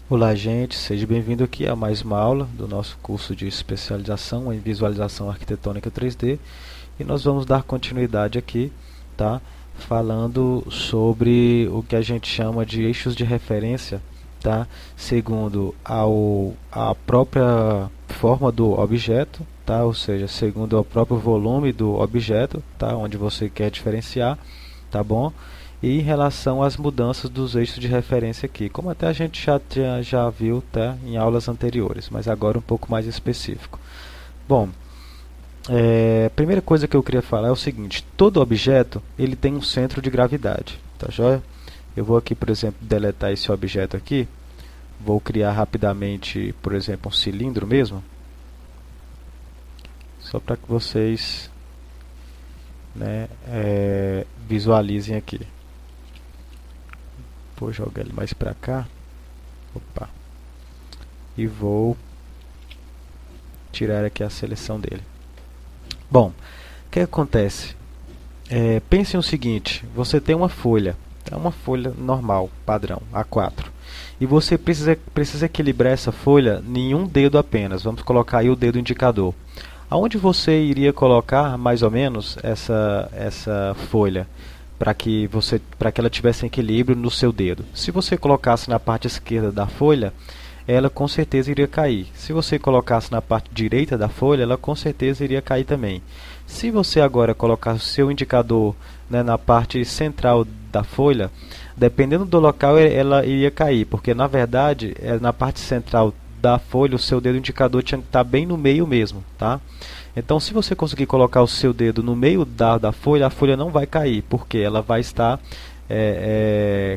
Olá, gente, seja bem-vindo aqui a mais uma aula do nosso curso de especialização em visualização arquitetônica 3D e nós vamos dar continuidade aqui, tá? Falando sobre o que a gente chama de eixos de referência, tá? Segundo a própria forma do objeto, tá? Ou seja, segundo o próprio volume do objeto, tá? Onde você quer diferenciar, tá bom? E em relação às mudanças dos eixos de referência aqui, como até a gente já viu, tá, em aulas anteriores, mas agora um pouco mais específico. Bom, a primeira coisa que eu queria falar é o seguinte: todo objeto ele tem um centro de gravidade, tá joia? Eu vou aqui, por exemplo, deletar esse objeto aqui, vou criar rapidamente, por exemplo, um cilindro mesmo, só para que vocês, né, visualizem aqui. Vou jogar ele mais para cá. Opa. E vou tirar aqui a seleção dele. Bom, o que acontece? Pense no seguinte: você tem uma folha, é uma folha normal, padrão, A4, e você precisa equilibrar essa folha em um dedo apenas. Vamos colocar aí o dedo indicador. Aonde você iria colocar mais ou menos essa folha? Para que ela tivesse equilíbrio no seu dedo. Se você colocasse na parte esquerda da folha, ela com certeza iria cair. Se você colocasse na parte direita da folha, ela com certeza iria cair também. Se você agora colocar o seu indicador, né, na parte central da folha, dependendo do local ela iria cair, porque na verdade na parte central da folha o seu dedo indicador tinha que estar bem no meio mesmo, tá? Então, se você conseguir colocar o seu dedo no meio da folha, a folha não vai cair, porque ela vai estar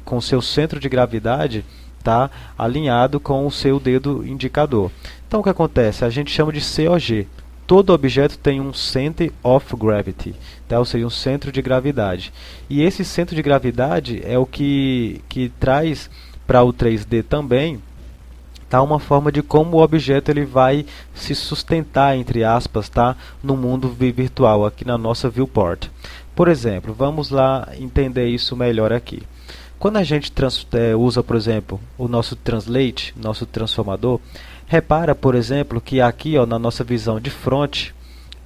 com o seu centro de gravidade, tá, alinhado com o seu dedo indicador. Então, o que acontece? A gente chama de COG. Todo objeto tem um Center of Gravity, tá? Ou seja, um centro de gravidade. E esse centro de gravidade é o que traz para o 3D também, tá, uma forma de como o objeto ele vai se sustentar, entre aspas, tá, no mundo virtual, aqui na nossa viewport. Por exemplo, vamos lá entender isso melhor aqui. Quando a gente usa, por exemplo, o nosso Translate, nosso transformador, repara, por exemplo, que aqui, ó, na nossa visão de front,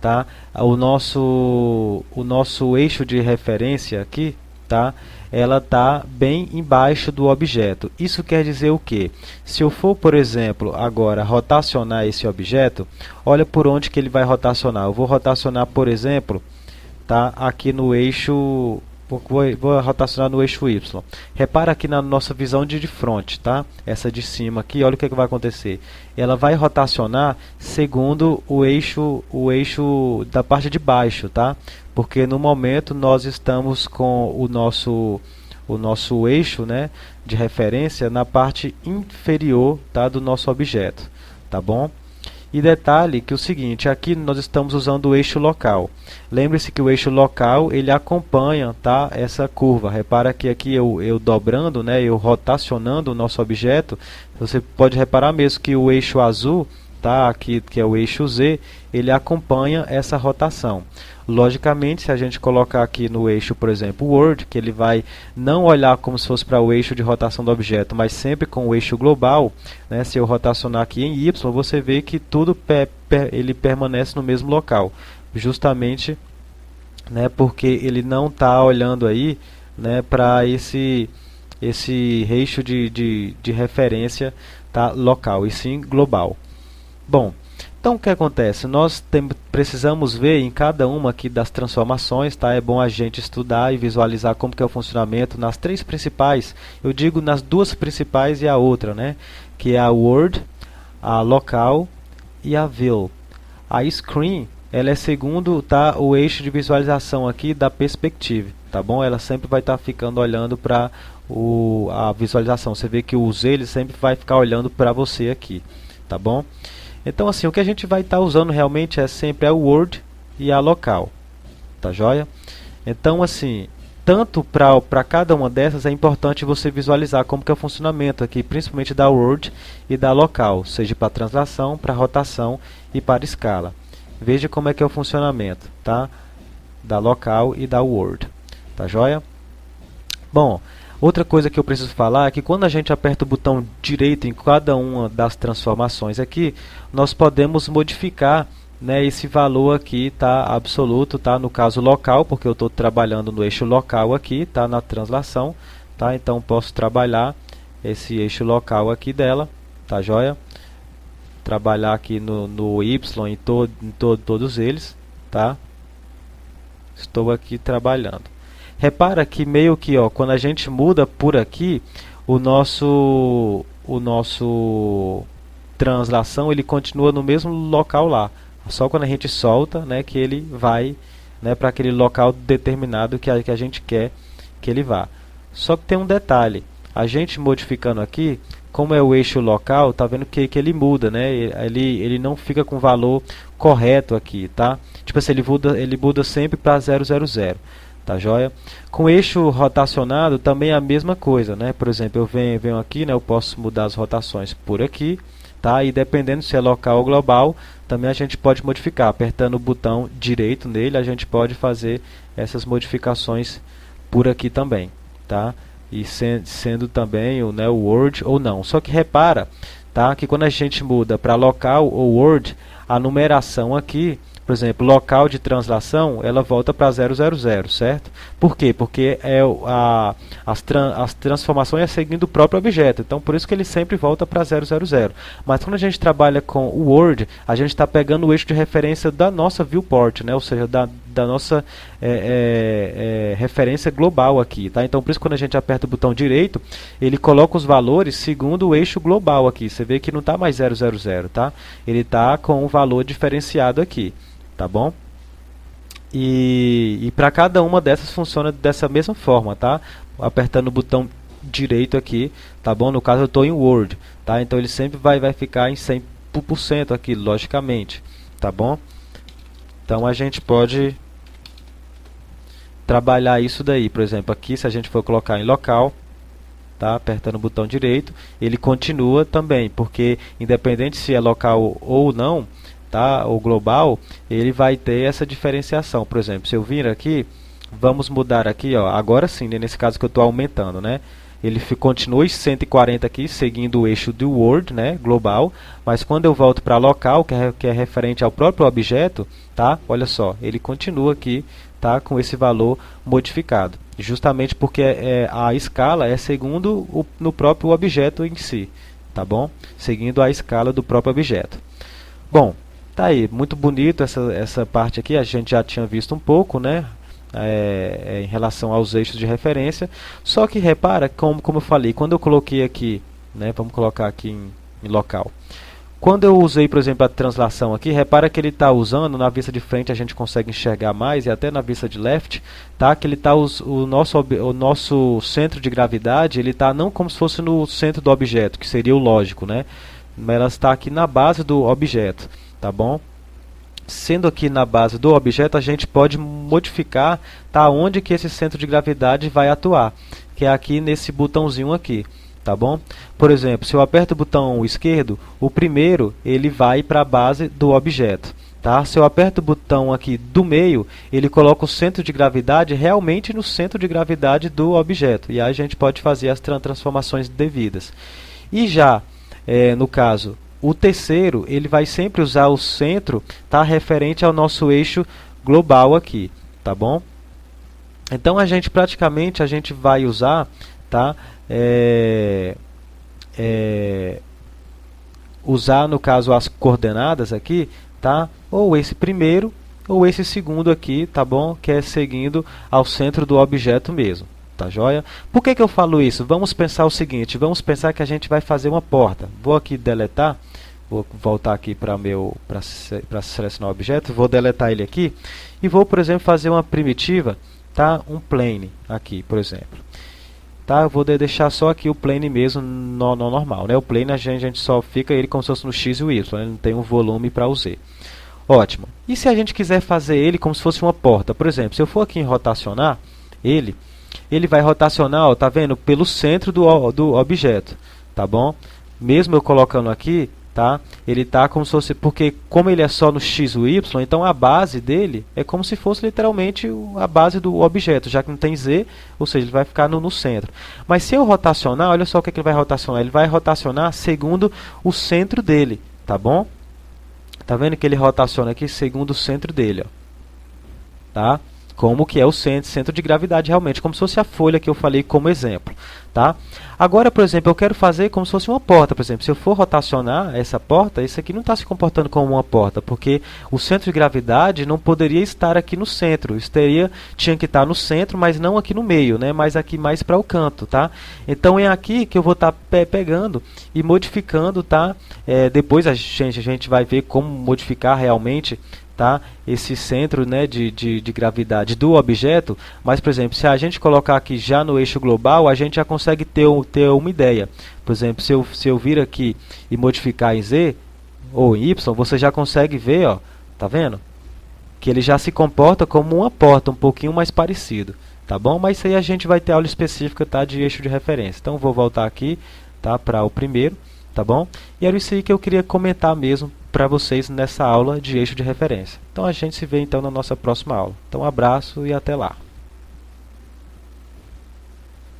tá, o nosso eixo de referência aqui, tá, ela está bem embaixo do objeto. Isso quer dizer o quê? Se eu for, por exemplo, agora rotacionar esse objeto, olha por onde que ele vai rotacionar. Eu vou rotacionar, por exemplo, tá, aqui no eixo, vou rotacionar no eixo Y. Repara aqui na nossa visão de front, tá? Essa de cima aqui, olha o que vai acontecer. Ela vai rotacionar segundo o eixo da parte de baixo, tá? Porque no momento nós estamos com o nosso eixo, né, de referência na parte inferior, tá, do nosso objeto, tá bom? E detalhe que o seguinte, aqui nós estamos usando o eixo local. Lembre-se que o eixo local ele acompanha, tá, essa curva. Repara que aqui eu dobrando, né, eu rotacionando o nosso objeto, você pode reparar mesmo que o eixo azul, tá, aqui que é o eixo Z, ele acompanha essa rotação. Logicamente, se a gente colocar aqui no eixo, por exemplo, Word, que ele vai não olhar como se fosse para o eixo de rotação do objeto, mas sempre com o eixo global, né? Se eu rotacionar aqui em Y, você vê que tudo ele permanece no mesmo local, justamente, né, porque ele não está olhando aí, né, para esse eixo de referência, tá, local, e sim global. Bom, então o que acontece? Nós precisamos ver em cada uma aqui das transformações, tá? É bom a gente estudar e visualizar como que é o funcionamento nas três principais. Eu digo nas duas principais e a outra, né? Que é a World, a Local e a View. A Screen, ela é segundo, tá, o eixo de visualização aqui da perspectiva, tá bom? Ela sempre vai estar ficando olhando para a visualização. Você vê que o Z ele sempre vai ficar olhando para você aqui, tá bom? Então, assim, o que a gente vai estar usando realmente é sempre a Word e a Local, tá joia? Então, assim, tanto para cada uma dessas é importante você visualizar como que é o funcionamento aqui, principalmente da Word e da Local, seja para translação, para rotação e para escala. Veja como é que é o funcionamento, tá? Da Local e da Word, tá joia? Bom, Outra coisa que eu preciso falar é que quando a gente aperta o botão direito em cada uma das transformações aqui, nós podemos modificar, né, esse valor aqui, tá, absoluto, tá, no caso local, porque eu estou trabalhando no eixo local aqui, tá, na translação, tá, então posso trabalhar esse eixo local aqui dela, tá joia? Trabalhar aqui no Y em todos eles, tá? Estou aqui trabalhando. Repara que meio que, ó, quando a gente muda por aqui, o nosso translação ele continua no mesmo local lá. Só quando a gente solta, né, que ele vai, né, para aquele local determinado que a gente quer que ele vá. Só que tem um detalhe. A gente modificando aqui, como é o eixo local, tá vendo que ele muda, né? Ele não fica com o valor correto aqui, tá? Tipo assim, ele muda sempre para 000. Tá joia? Com eixo rotacionado também é a mesma coisa, né? Por exemplo, eu venho aqui, né? Eu posso mudar as rotações por aqui, tá? E dependendo se é local ou global, também a gente pode modificar. Apertando o botão direito nele, a gente pode fazer essas modificações por aqui também, tá? E sendo também o, né, o Word ou não. Só que repara, tá? Que quando a gente muda para local ou Word, a numeração aqui, por exemplo, local de translação, ela volta para 000, certo? Por quê? Porque as transformações é seguindo o próprio objeto. Então, por isso que ele sempre volta para 000. Mas quando a gente trabalha com o Word, a gente está pegando o eixo de referência da nossa viewport, né? Ou seja, da nossa referência global aqui, tá? Então, por isso quando a gente aperta o botão direito, ele coloca os valores segundo o eixo global aqui. Você vê que não está mais 000, tá? Ele está com um valor diferenciado aqui. Tá bom? E para cada uma dessas funciona dessa mesma forma, tá? Apertando o botão direito aqui, tá bom? No caso eu estou em Word, tá? Então ele sempre vai ficar em 100% aqui, logicamente, tá bom? Então a gente pode trabalhar isso daí, por exemplo, aqui se a gente for colocar em local, tá? Apertando o botão direito, ele continua também, porque independente se é local ou não, tá, o global, ele vai ter essa diferenciação. Por exemplo, se eu vir aqui, vamos mudar aqui, ó, agora sim, né, nesse caso que eu estou aumentando, né, ele continua em 140 aqui, seguindo o eixo do Word, né, global, mas quando eu volto para local, que é referente ao próprio objeto, tá, olha só, ele continua aqui, tá, com esse valor modificado, justamente porque a escala é segundo no próprio objeto em si, tá bom? Seguindo a escala do próprio objeto. Bom, tá aí, muito bonito essa parte aqui, a gente já tinha visto um pouco, né, em relação aos eixos de referência, só que repara, como eu falei, quando eu coloquei aqui, né, vamos colocar aqui em local, quando eu usei, por exemplo, a translação aqui, repara que ele está usando, na vista de frente a gente consegue enxergar mais, e até na vista de left, tá, que ele está o nosso centro de gravidade, ele está não como se fosse no centro do objeto, que seria o lógico, né, mas ela está aqui na base do objeto. Tá bom? Sendo aqui na base do objeto, a gente pode modificar, tá, onde que esse centro de gravidade vai atuar, que é aqui nesse botãozinho aqui, tá bom? Por exemplo, se eu aperto o botão esquerdo, o primeiro ele vai para a base do objeto, tá? Se eu aperto o botão aqui do meio, ele coloca o centro de gravidade realmente no centro de gravidade do objeto, e aí a gente pode fazer as transformações devidas. E já, no caso, o terceiro, ele vai sempre usar o centro, tá, referente ao nosso eixo global aqui, tá bom? Então a gente praticamente vai usar, tá, usar no caso as coordenadas aqui, tá, ou esse primeiro ou esse segundo aqui, tá bom? Que é seguindo ao centro do objeto mesmo. Tá joia? Por que eu falo isso? Vamos pensar o seguinte, vamos pensar que a gente vai fazer uma porta. Vou aqui deletar, vou voltar aqui para selecionar o objeto, vou deletar ele aqui e vou, por exemplo, fazer uma primitiva, tá? Um plane aqui, por exemplo. Tá? Eu vou deixar só aqui o plane mesmo no normal, né? O plane a gente só fica ele como se fosse no X e o Y, ele não tem um volume para o Z. Ótimo. E se a gente quiser fazer ele como se fosse uma porta? Por exemplo, se eu for aqui em rotacionar ele vai rotacionar, ó, tá vendo? Pelo centro do objeto, tá bom? Mesmo eu colocando aqui, tá? Ele tá como se fosse, porque como ele é só no x e o y, então a base dele é como se fosse literalmente a base do objeto, já que não tem z, ou seja, ele vai ficar no centro. Mas se eu rotacionar, olha só o que ele vai rotacionar. Ele vai rotacionar segundo o centro dele, tá bom? Tá vendo que ele rotaciona aqui segundo o centro dele, ó, tá? Como que é o centro de gravidade realmente, como se fosse a folha que eu falei como exemplo, tá? Agora, por exemplo, eu quero fazer como se fosse uma porta, por exemplo, se eu for rotacionar essa porta, isso aqui não está se comportando como uma porta, porque o centro de gravidade não poderia estar aqui no centro, tinha que estar no centro, mas não aqui no meio, né? Mas aqui mais para o canto, tá? Então é aqui que eu vou estar pegando e modificando, tá? Depois a gente vai ver como modificar realmente, tá? Esse centro, né, de gravidade do objeto, mas, por exemplo, se a gente colocar aqui já no eixo global, a gente já consegue ter uma ideia. Por exemplo, se eu vir aqui e modificar em Z ou em Y, você já consegue ver, ó, tá vendo? Que ele já se comporta como uma porta, um pouquinho mais parecido, tá bom? Mas isso aí a gente vai ter aula específica, tá, de eixo de referência. Então, vou voltar aqui, tá, para o primeiro, tá bom? E era isso aí que eu queria comentar mesmo para vocês nessa aula de eixo de referência. Então a gente se vê então na nossa próxima aula. Então um abraço e até lá.